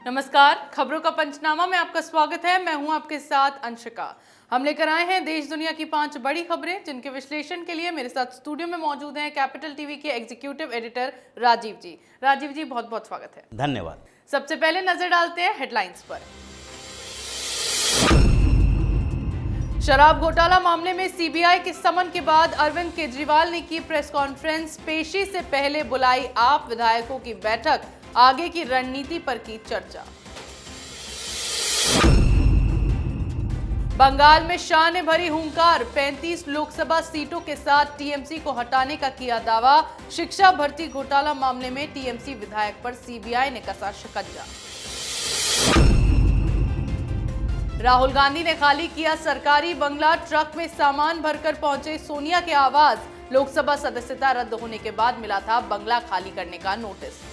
नमस्कार, खबरों का पंचनामा में आपका स्वागत है। मैं हूं आपके साथ अंशिका। हम लेकर आए हैं देश दुनिया की 5 बड़ी खबरें, जिनके विश्लेषण के लिए मेरे साथ स्टूडियो में मौजूद हैं कैपिटल टीवी के एग्जीक्यूटिव एडिटर राजीव जी। राजीव जी, बहुत बहुत स्वागत है। धन्यवाद। सबसे पहले नजर डालते हैं हेडलाइंस पर। शराब घोटाला मामले में सीबीआई के समन के बाद अरविंद केजरीवाल ने की प्रेस कॉन्फ्रेंस। पेशी से पहले बुलाई आप विधायकों की बैठक, आगे की रणनीति पर की चर्चा। बंगाल में शाह ने भरी हुंकार, 35 लोकसभा सीटों के साथ टीएमसी को हटाने का किया दावा। शिक्षा भर्ती घोटाला मामले में टीएमसी विधायक पर सीबीआई ने कसा शिकंजा। राहुल गांधी ने खाली किया सरकारी बंगला, ट्रक में सामान भरकर पहुंचे सोनिया के आवास। लोकसभा सदस्यता रद्द होने के बाद मिला था बंगला खाली करने का नोटिस।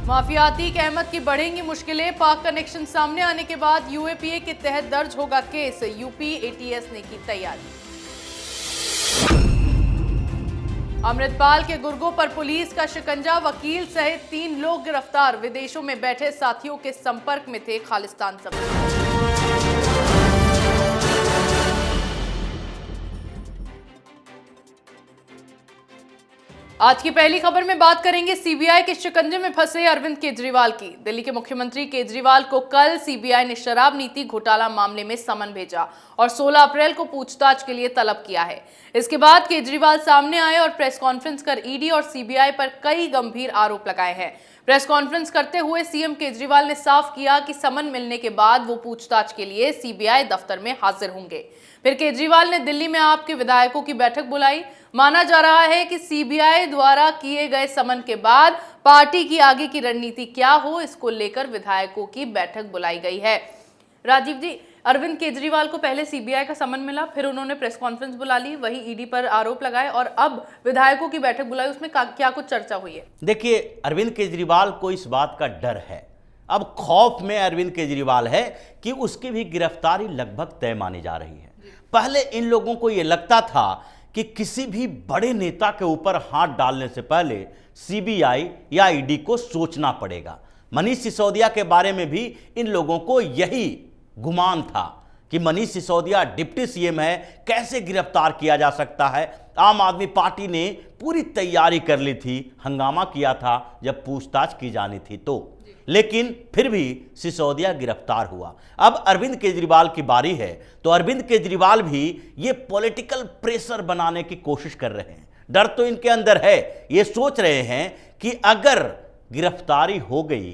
माफिया अतीक अहमद की बढ़ेंगी मुश्किलें, पाक कनेक्शन सामने आने के बाद यूएपीए के तहत दर्ज होगा केस। यूपी एटीएस ने की तैयारी। अमृतपाल के गुर्गों पर पुलिस का शिकंजा, वकील सहित 3 लोग गिरफ्तार। विदेशों में बैठे साथियों के संपर्क में थे खालिस्तान समर्थक। आज की पहली खबर में बात करेंगे सीबीआई के शिकंजे में फंसे अरविंद केजरीवाल की। दिल्ली के मुख्यमंत्री केजरीवाल को कल सीबीआई ने शराब नीति घोटाला मामले में समन भेजा और 16 अप्रैल को पूछताछ के लिए तलब किया है। इसके बाद केजरीवाल सामने आए और प्रेस कॉन्फ्रेंस कर ईडी और सीबीआई पर कई गंभीर आरोप लगाए हैं। प्रेस कॉन्फ्रेंस करते हुए सीएम केजरीवाल ने साफ किया कि समन मिलने के बाद वो पूछताछ के लिए सीबीआई दफ्तर में हाजिर होंगे। फिर केजरीवाल ने दिल्ली में आपके विधायकों की बैठक बुलाई। माना जा रहा है कि सीबीआई द्वारा किए गए समन के बाद पार्टी की आगे की रणनीति क्या हो, इसको लेकर विधायकों की बैठक बुलाई गई है। राजीव जी, अरविंद केजरीवाल को पहले सीबीआई का समन मिला, फिर उन्होंने प्रेस कॉन्फ्रेंस बुला ली, वही ईडी पर आरोप लगाए और अब विधायकों की बैठक बुलाई। उसमें क्या कुछ चर्चा हुई है? देखिए, अरविंद केजरीवाल को इस बात का डर है, अब खौफ में अरविंद केजरीवाल है कि उसकी भी गिरफ्तारी लगभग तय मानी जा रही है। पहले इन लोगों को यह लगता था कि किसी भी बड़े नेता के ऊपर हाथ डालने से पहले सीबीआई या ईडी को सोचना पड़ेगा। मनीष सिसोदिया के बारे में भी इन लोगों को यही गुमान था कि मनीष सिसोदिया डिप्टी सीएम है, कैसे गिरफ्तार किया जा सकता है। आम आदमी पार्टी ने पूरी तैयारी कर ली थी, हंगामा किया था जब पूछताछ की जानी थी तो, लेकिन फिर भी सिसोदिया गिरफ्तार हुआ। अब अरविंद केजरीवाल की बारी है, तो अरविंद केजरीवाल भी ये पॉलिटिकल प्रेशर बनाने की कोशिश कर रहे हैं। डर तो इनके अंदर है, ये सोच रहे हैं कि अगर गिरफ्तारी हो गई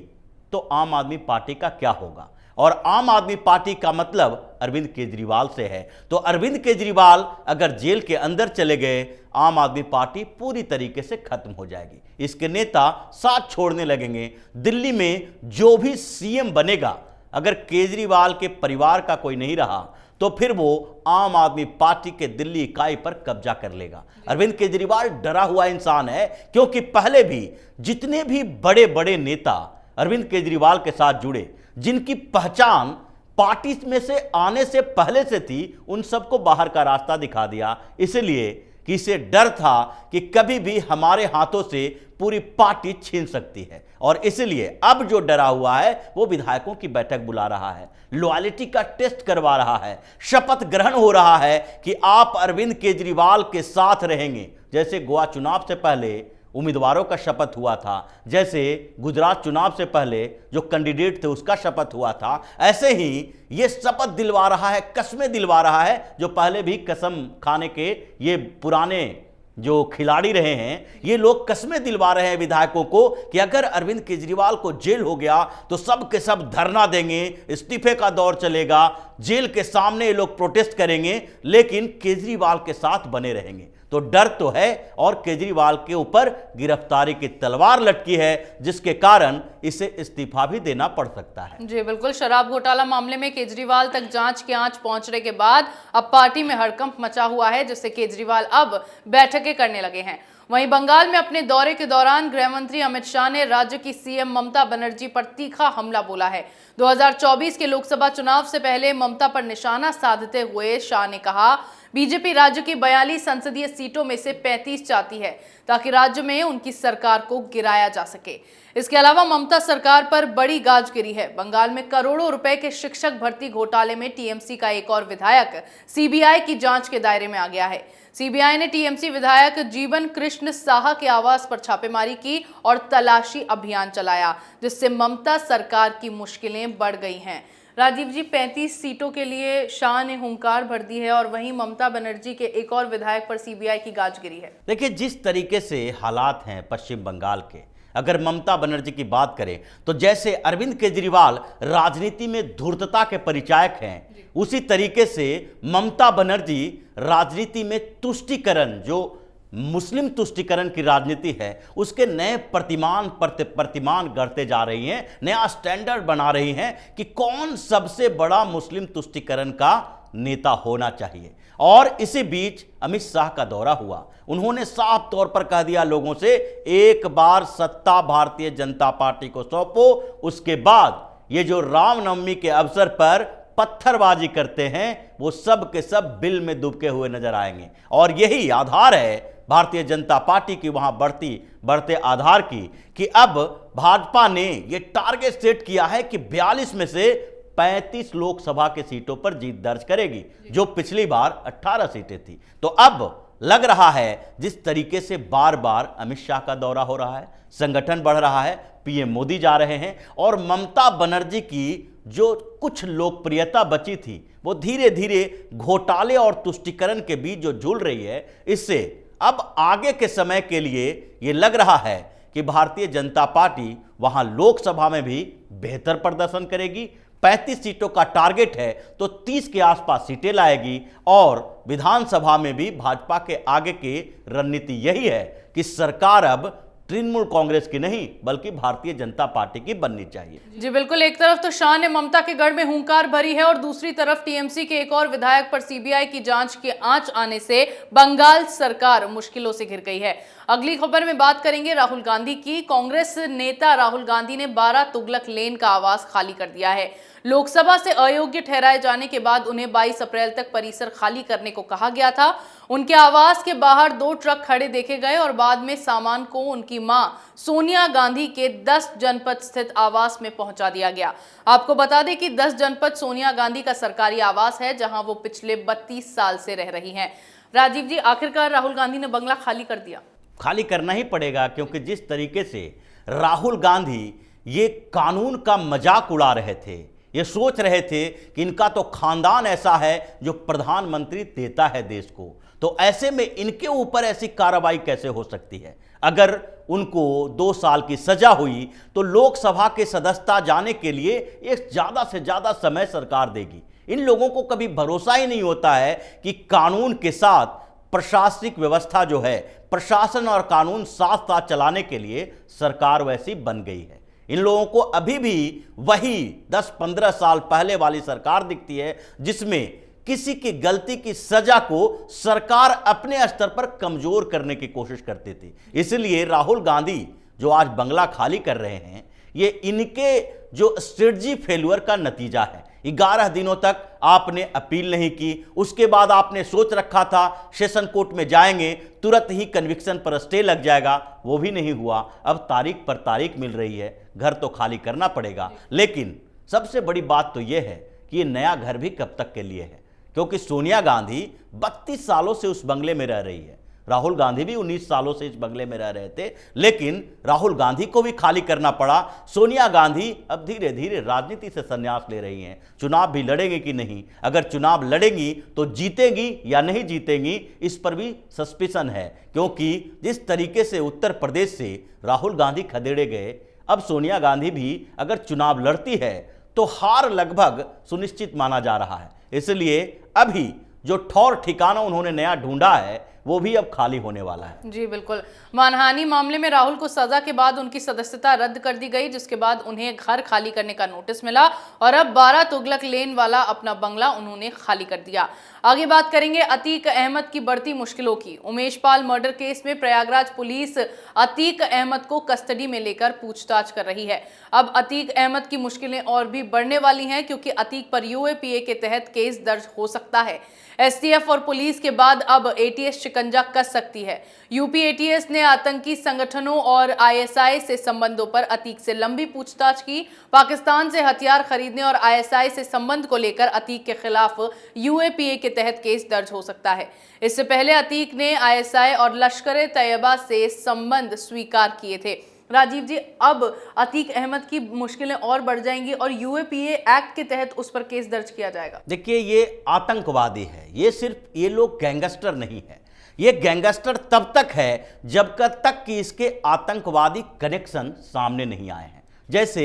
तो आम आदमी पार्टी का क्या होगा, और आम आदमी पार्टी का मतलब अरविंद केजरीवाल से है। तो अरविंद केजरीवाल अगर जेल के अंदर चले गए, आम आदमी पार्टी पूरी तरीके से खत्म हो जाएगी, इसके नेता साथ छोड़ने लगेंगे। दिल्ली में जो भी सीएम बनेगा, अगर केजरीवाल के परिवार का कोई नहीं रहा तो फिर वो आम आदमी पार्टी के दिल्ली इकाई पर कब्जा कर लेगा। अरविंद केजरीवाल डरा हुआ इंसान है, क्योंकि पहले भी जितने भी बड़े बड़े नेता अरविंद केजरीवाल के साथ जुड़े, जिनकी पहचान पार्टी में से आने से पहले से थी, उन सबको बाहर का रास्ता दिखा दिया, इसलिए कि इसे डर था कि कभी भी हमारे हाथों से पूरी पार्टी छीन सकती है। और इसलिए अब जो डरा हुआ है वो विधायकों की बैठक बुला रहा है, लॉयल्टी का टेस्ट करवा रहा है, शपथ ग्रहण हो रहा है कि आप अरविंद केजरीवाल के साथ रहेंगे। जैसे गोवा चुनाव से पहले उम्मीदवारों का शपथ हुआ था, जैसे गुजरात चुनाव से पहले जो कैंडिडेट थे उसका शपथ हुआ था, ऐसे ही ये शपथ दिलवा रहा है, कसमें दिलवा रहा है। जो पहले भी कसम खाने के ये पुराने जो खिलाड़ी रहे हैं, ये लोग कसमें दिलवा रहे हैं विधायकों को कि अगर अरविंद केजरीवाल को जेल हो गया तो सब के सब धरना देंगे, इस्तीफे का दौर चलेगा, जेल के सामने ये लोग प्रोटेस्ट करेंगे, लेकिन केजरीवाल के साथ बने रहेंगे। तो डर तो है, और केजरीवाल के ऊपर गिरफ्तारी की तलवार लटकी है, जिसके कारण इसे इस्तीफा भी देना पड़ सकता है। जी बिल्कुल, शराब घोटाला मामले में केजरीवाल तक जांच की आंच पहुंचने के बाद अब पार्टी में हड़कंप मचा हुआ है, जिससे केजरीवाल अब बैठकें करने लगे हैं। वहीं बंगाल में अपने दौरे के दौरान गृह मंत्री अमित शाह ने राज्य की सीएम ममता बनर्जी पर तीखा हमला बोला है। 2024 के लोकसभा चुनाव से पहले ममता पर निशाना साधते हुए शाह ने कहा, बीजेपी राज्य की 42 संसदीय सीटों में से 35 चाहती है ताकि राज्य में उनकी सरकार को गिराया जा सके। इसके अलावा ममता सरकार पर बड़ी गाज गिरी है। बंगाल में करोड़ों रुपए के शिक्षक भर्ती घोटाले में टीएमसी का एक और विधायक सीबीआई की जांच के दायरे में आ गया है। सीबीआई ने टीएमसी विधायक जीवन कृष्ण साहा के आवास पर छापेमारी की और तलाशी अभियान चलाया, जिससे ममता सरकार की मुश्किलें बढ़ गई हैं। राजीव जी, 35 सीटों के लिए शाह ने हुंकार भर दी है और वहीं ममता बनर्जी के एक और विधायक पर सीबीआई की गाज गिरी है। देखिए, जिस तरीके से हालात हैं पश्चिम बंगाल के, अगर ममता बनर्जी की बात करें तो जैसे अरविंद केजरीवाल राजनीति में धूर्तता के परिचायक हैं, उसी तरीके से ममता बनर्जी राजनीति में तुष्टीकरण, जो मुस्लिम तुष्टीकरण की राजनीति है, उसके नए प्रतिमान गढ़ते जा रही हैं, नया स्टैंडर्ड बना रही हैं कि कौन सबसे बड़ा मुस्लिम तुष्टीकरण का नेता होना चाहिए। और इसी बीच अमित शाह का दौरा हुआ। उन्होंने साफ तौर पर कह दिया लोगों से, एक बार सत्ता भारतीय जनता पार्टी को सौंपो, उसके बाद ये जो रामनवमी के अवसर पर पत्थरबाजी करते हैं वो सब के सब बिल में डूबके हुए नजर आएंगे। और यही आधार है भारतीय जनता पार्टी की वहां बढ़ते आधार की, कि अब भाजपा ने ये टारगेट सेट किया है कि 42 में से 35 लोकसभा के सीटों पर जीत दर्ज करेगी, जो पिछली बार 18 सीटें थी। तो अब लग रहा है जिस तरीके से बार बार अमित शाह का दौरा हो रहा है, संगठन बढ़ रहा है, पीएम मोदी जा रहे हैं और ममता बनर्जी की जो कुछ लोकप्रियता बची थी वो धीरे धीरे घोटाले और तुष्टीकरण के बीच जो झूल रही है, इससे अब आगे के समय के लिए ये लग रहा है कि भारतीय जनता पार्टी वहां लोकसभा में भी बेहतर प्रदर्शन करेगी। 35 सीटों का टारगेट है तो 30 के आसपास सीटें लाएगी और विधानसभा में भी भाजपा के आगे की रणनीति यही है कि सरकार अब तृणमूल कांग्रेस की नहीं बल्कि भारतीय जनता पार्टी की बननी चाहिए। जी बिल्कुल, एक तरफ तो शाह ने ममता के गढ़ में हुंकार भरी है और दूसरी तरफ टीएमसी के एक और विधायक पर सीबीआई की जांच की आंच आने से बंगाल सरकार मुश्किलों से घिर गई है। अगली खबर में बात करेंगे राहुल गांधी की। कांग्रेस नेता राहुल गांधी ने 12 तुगलक लेन का आवास खाली कर दिया है। लोकसभा से अयोग्य ठहराए जाने के बाद उन्हें 22 अप्रैल तक परिसर खाली करने को कहा गया था। उनके आवास के बाहर 2 ट्रक खड़े देखे गए और बाद में सामान को उनकी मां सोनिया गांधी के 10 जनपद स्थित आवास में पहुंचा दिया गया। आपको बता दें कि 10 जनपद सोनिया गांधी का सरकारी आवास है, जहां वो पिछले 32 साल से रह रही हैं। राजीव जी, आखिरकार राहुल गांधी ने बंगला खाली कर दिया। खाली करना ही पड़ेगा, क्योंकि जिस तरीके से राहुल गांधी ये कानून का मजाक उड़ा रहे थे, ये सोच रहे थे कि इनका तो खानदान ऐसा है जो प्रधानमंत्री देता है देश को, तो ऐसे में इनके ऊपर ऐसी कार्रवाई कैसे हो सकती है। अगर उनको 2 साल की सजा हुई तो लोकसभा के सदस्यता जाने के लिए एक ज़्यादा से ज़्यादा समय सरकार देगी। इन लोगों को कभी भरोसा ही नहीं होता है कि कानून के साथ प्रशासनिक व्यवस्था जो है, प्रशासन और कानून साथ साथ चलाने के लिए सरकार वैसी बन गई है। इन लोगों को अभी भी वही 10-15 साल पहले वाली सरकार दिखती है, जिसमें किसी की गलती की सजा को सरकार अपने स्तर पर कमजोर करने की कोशिश करती थी। इसलिए राहुल गांधी जो आज बंगला खाली कर रहे हैं, ये इनके जो स्ट्रेटजी फेल्यूर का नतीजा है। 11 दिनों तक आपने अपील नहीं की, उसके बाद आपने सोच रखा था सेशन कोर्ट में जाएंगे, तुरंत ही कन्विक्शन पर स्टे लग जाएगा, वो भी नहीं हुआ। अब तारीख पर तारीख मिल रही है, घर तो खाली करना पड़ेगा। लेकिन सबसे बड़ी बात तो यह है कि ये नया घर भी कब तक के लिए है, क्योंकि सोनिया गांधी 32 सालों से उस बंगले में रह रही है। राहुल गांधी भी 19 सालों से इस बंगले में रह रहे थे, लेकिन राहुल गांधी को भी खाली करना पड़ा। सोनिया गांधी अब धीरे धीरे राजनीति से संन्यास ले रही हैं। चुनाव भी लड़ेंगे कि नहीं, अगर चुनाव लड़ेंगी तो जीतेंगी या नहीं जीतेंगी, इस पर भी सस्पिशन है, क्योंकि जिस तरीके से उत्तर प्रदेश से राहुल गांधी खदेड़े गए, अब सोनिया गांधी भी अगर चुनाव लड़ती है तो हार लगभग सुनिश्चित माना जा रहा है। इसलिए अभी जो ठौर ठिकाना उन्होंने नया ढूंढा है वो भी अब खाली होने वाला है। जी बिल्कुल। मानहानि मामले में राहुल को सजा के बाद उनकी सदस्यता रद्द कर दी गई, जिसके बाद उन्हें घर खाली करने का नोटिस मिला और अब 12 तुगलक लेन वाला अपना बंगला उन्होंने खाली कर दिया। आगे बात करेंगे अतीक अहमद की बढ़ती मुश्किलों की। उमेश पाल मर्डर केस में प्रयागराज पुलिस अतीक अहमद को कस्टडी में लेकर पूछताछ कर रही है। अब अतीक अहमद की मुश्किलें और भी बढ़ने वाली हैं, क्योंकि अतीक पर यूएपीए के तहत केस दर्ज हो सकता है। एसटीएफ और पुलिस के बाद अब एटीएस शिकंजा कस सकती है। यूपी एटीएस ने आतंकी संगठनों और आईएसआई से संबंधों पर अतीक से लंबी पूछताछ की। पाकिस्तान से हथियार खरीदने और आईएसआई से संबंध को लेकर अतीक के खिलाफ यूएपीए के तहत केस दर्ज हो सकता है। इससे पहले अतीक ने आईएसआई और लश्कर तैयबा से संबंध स्वीकार किए थे। राजीव जी, अब अतीक अहमद की मुश्किलें और बढ़ जाएंगी और यूएपीए एक्ट के तहत उस पर केस दर्ज किया जाएगा। देखिए, ये आतंकवादी है, ये सिर्फ ये लोग गैंगस्टर नहीं है। ये गैंगस्टर तब तक है जब तक कि इसके आतंकवादी कनेक्शन सामने नहीं आए हैं। जैसे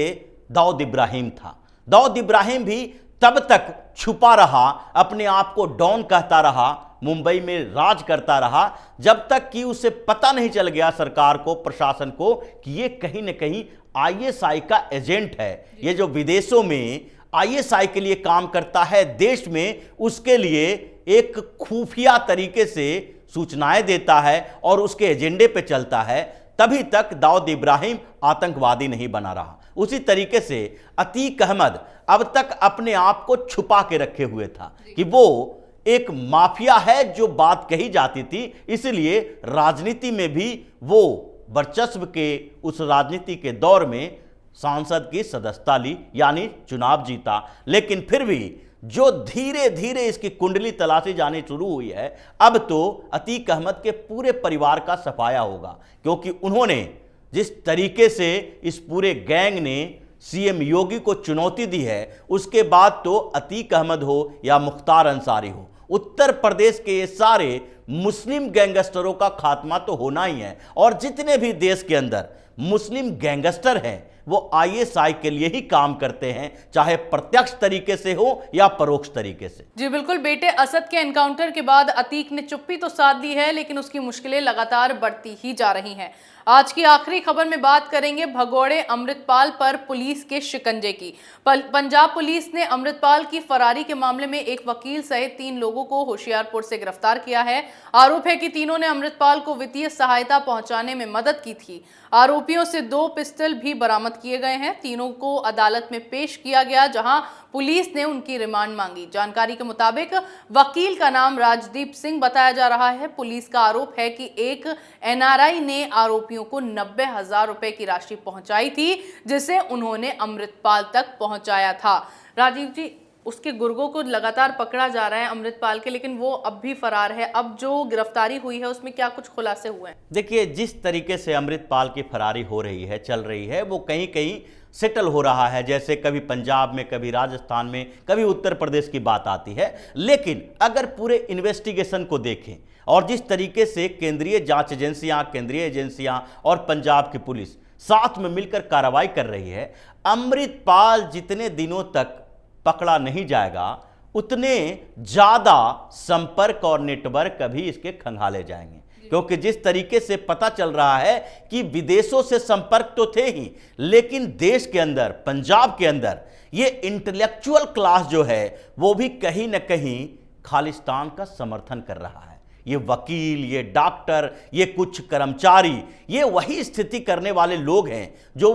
दाऊद इब्राहिम था, दाऊद इब्राहिम भी तब तक छुपा रहा, अपने आप को डॉन कहता रहा, मुंबई में राज करता रहा, जब तक कि उसे पता नहीं चल गया सरकार को, प्रशासन को, कि ये कहीं ना कहीं आईएसआई का एजेंट है। ये जो विदेशों में आईएसआई के लिए काम करता है, देश में उसके लिए एक खुफिया तरीके से सूचनाएं देता है और उसके एजेंडे पे चलता है, तभी तक दाऊद इब्राहिम आतंकवादी नहीं बना रहा। उसी तरीके से अतीक अहमद अब तक अपने आप को छुपा के रखे हुए था कि वो एक माफिया है जो बात कही जाती थी, इसलिए राजनीति में भी वो वर्चस्व के उस राजनीति के दौर में सांसद की सदस्यता ली, यानी चुनाव जीता। लेकिन फिर भी जो धीरे धीरे इसकी कुंडली तलाशी जानी शुरू हुई है, अब तो अतीक अहमद के पूरे परिवार का सफाया होगा, क्योंकि उन्होंने जिस तरीके से इस पूरे गैंग ने सीएम योगी को चुनौती दी है, उसके बाद तो अतीक अहमद हो या मुख्तार अंसारी हो, उत्तर प्रदेश के ये सारे मुस्लिम गैंगस्टरों का खात्मा तो होना ही है। और जितने भी देश के अंदर मुस्लिम गैंगस्टर हैं, वो आईएसआई के लिए ही काम करते हैं, चाहे प्रत्यक्ष तरीके से हो या परोक्ष तरीके से। जी बिल्कुल। बेटे असद के एनकाउंटर के बाद अतीक ने चुप्पी तो साध ली है, लेकिन उसकी मुश्किलें लगातार बढ़ती ही जा रही हैं। आज की आखिरी खबर में बात करेंगे भगोड़े अमृतपाल पर पुलिस के शिकंजे की। पंजाब पुलिस ने अमृतपाल की फरारी के मामले में एक वकील सहित 3 लोगों को होशियारपुर से गिरफ्तार किया है। आरोप है कि तीनों ने अमृतपाल को वित्तीय सहायता पहुंचाने में मदद की थी। आरोपियों से 2 पिस्टल भी बरामद किए गए हैं। तीनों को अदालत में पेश किया गया, जहां पुलिस ने उनकी रिमांड मांगी। जानकारी के मुताबिक वकील का नाम राजदीप सिंह बताया जा रहा है। पुलिस का आरोप है कि एक एनआरआई ने आरोपियों को 90,000 रुपए की राशि पहुंचाई थी, जिसे उन्होंने अमृतपाल तक पहुंचाया था। राजीव जी, उसके गुर्गों को लगातार पकड़ा जा रहा है अमृतपाल के, लेकिन वो अब भी फरार है। अब जो गिरफ्तारी हुई है उसमें क्या कुछ खुलासे हुए हैं? देखिए, जिस तरीके से अमृतपाल की फरारी हो रही है, चल रही है, वो कहीं कहीं सेटल हो रहा है। जैसे कभी पंजाब में, कभी राजस्थान में, कभी उत्तर प्रदेश की बात आती है। लेकिन अगर पूरे इन्वेस्टिगेशन को देखें और जिस तरीके से केंद्रीय जांच एजेंसियां, केंद्रीय एजेंसियां और पंजाब की पुलिस साथ में मिलकर कार्रवाई कर रही है, अमृतपाल जितने दिनों तक पकड़ा नहीं जाएगा, उतने ज्यादा संपर्क और नेटवर्क अभी इसके खंगाले जाएंगे। क्योंकि जिस तरीके से पता चल रहा है कि विदेशों से संपर्क तो थे ही, लेकिन देश के अंदर, पंजाब के अंदर ये इंटेलेक्चुअल क्लास जो है, वो भी कहीं ना कहीं खालिस्तान का समर्थन कर रहा है। ये वकील, ये डॉक्टर, ये कुछ कर्मचारी, ये वही स्थिति करने वाले लोग हैं जो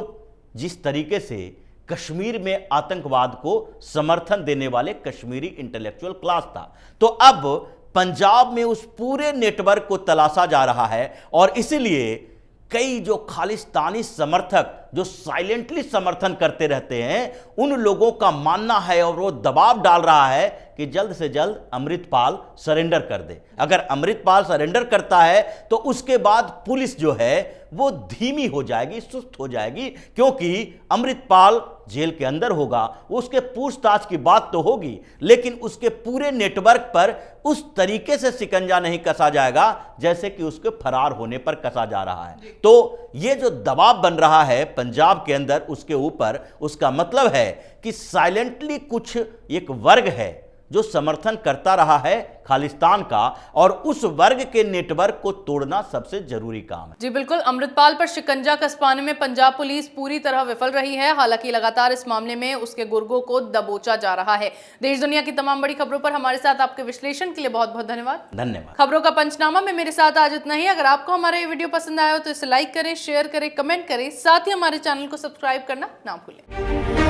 जिस तरीके से कश्मीर में आतंकवाद को समर्थन देने वाले कश्मीरी इंटेलेक्चुअल क्लास था। तो अब पंजाब में उस पूरे नेटवर्क को तलाशा जा रहा है और इसीलिए कई जो खालिस्तानी समर्थक जो साइलेंटली समर्थन करते रहते हैं, उन लोगों का मानना है और वो दबाव डाल रहा है कि जल्द से जल्द अमृतपाल सरेंडर कर दे। अगर अमृतपाल सरेंडर करता है तो उसके बाद पुलिस जो है वो धीमी हो जाएगी, सुस्त हो जाएगी, क्योंकि अमृतपाल जेल के अंदर होगा, उसके पूछताछ की बात तो होगी, लेकिन उसके पूरे नेटवर्क पर उस तरीके से शिकंजा नहीं कसा जाएगा जैसे कि उसके फरार होने पर कसा जा रहा है। तो ये जो दबाव बन रहा है पंजाब के अंदर उसके ऊपर, उसका मतलब है कि साइलेंटली कुछ एक वर्ग है जो समर्थन करता रहा है खालिस्तान का, और उस वर्ग के नेटवर्क को तोड़ना सबसे जरूरी काम है। जी बिल्कुल, अमृतपाल पर शिकंजा कसवाने में पंजाब पुलिस पूरी तरह विफल रही है। हालांकि लगातार इस मामले में उसके गुर्गों को दबोचा जा रहा है। देश दुनिया की तमाम बड़ी खबरों पर हमारे साथ आपके विश्लेषण के लिए बहुत बहुत धन्यवाद। खबरों का पंचनामा में मेरे साथ आज इतना ही। अगर आपको हमारा ये वीडियो पसंद आया हो तो इसे लाइक करें, शेयर करें, कमेंट करें, साथ ही हमारे चैनल को सब्सक्राइब करना ना भूलें।